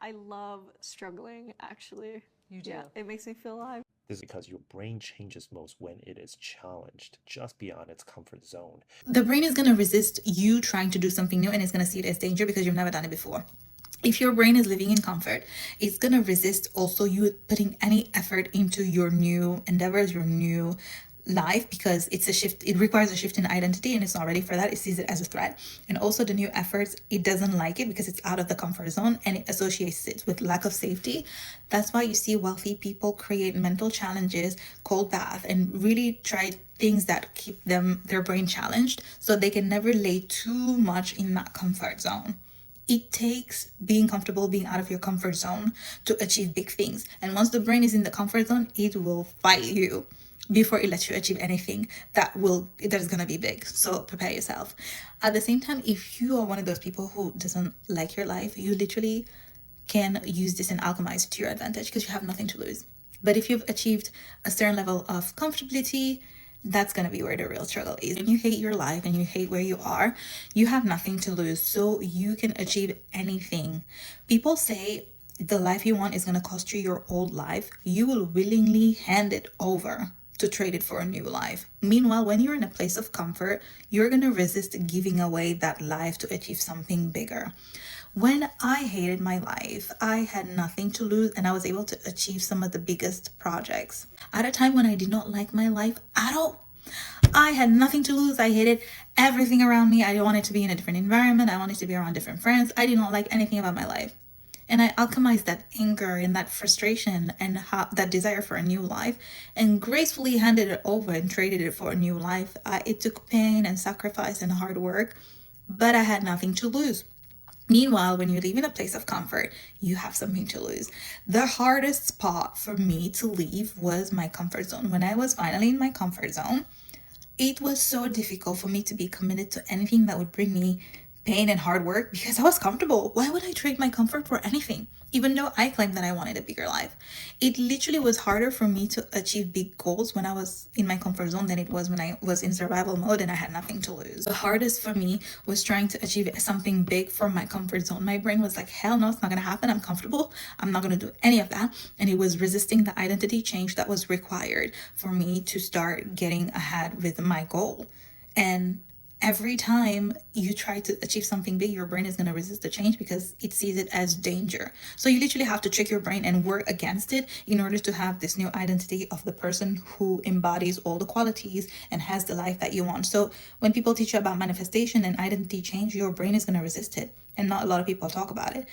I love struggling, actually. You do. Yeah, it makes me feel alive. This is because your brain changes most when it is challenged just beyond its comfort zone. The brain is going to resist you trying to do something new, and it's going to see it as danger because you've never done it before. If your brain is living in comfort, it's going to resist also you putting any effort into your new endeavors, your new life, because it's a shift. It requires a shift in identity and it's not ready for that. It sees it as a threat. And also the new efforts, it doesn't like it because it's out of the comfort zone and it associates it with lack of safety. That's why you see wealthy people create mental challenges, cold bath, and really try things that keep their brain challenged so they can never lay too much in that comfort zone. It takes being comfortable, being out of your comfort zone to achieve big things. And once the brain is in the comfort zone, it will fight you before it lets you achieve anything that is going to be big. So prepare yourself. At the same time, if you are one of those people who doesn't like your life, you literally can use this and alchemize it to your advantage because you have nothing to lose. But if you've achieved a certain level of comfortability, that's going to be where the real struggle is. When you hate your life and you hate where you are, you have nothing to lose. So you can achieve anything. People say the life you want is going to cost you your old life. You will willingly hand it over to trade it for a new life. Meanwhile, when you're in a place of comfort, you're going to resist giving away that life to achieve something bigger. When I hated my life, I had nothing to lose and I was able to achieve some of the biggest projects. At a time when I did not like my life at all, I had nothing to lose. I hated everything around me. I wanted to be in a different environment. I wanted to be around different friends. I did not like anything about my life. And I alchemized that anger and that frustration and that desire for a new life and gracefully handed it over and traded it for a new life. It took pain and sacrifice and hard work, but I had nothing to lose. Meanwhile, when you live in a place of comfort, you have something to lose. The hardest spot for me to leave was my comfort zone. When I was finally in my comfort zone, it was so difficult for me to be committed to anything that would bring me pain and hard work because I was comfortable. Why would I trade my comfort for anything? Even though I claimed that I wanted a bigger life. It literally was harder for me to achieve big goals when I was in my comfort zone than it was when I was in survival mode and I had nothing to lose. The hardest for me was trying to achieve something big from my comfort zone. My brain was like, hell no, it's not gonna happen. I'm comfortable. I'm not gonna do any of that. And it was resisting the identity change that was required for me to start getting ahead with my goal. And every time you try to achieve something big, your brain is going to resist the change because it sees it as danger. So you literally have to trick your brain and work against it in order to have this new identity of the person who embodies all the qualities and has the life that you want. So when people teach you about manifestation and identity change, your brain is going to resist it. And not a lot of people talk about it.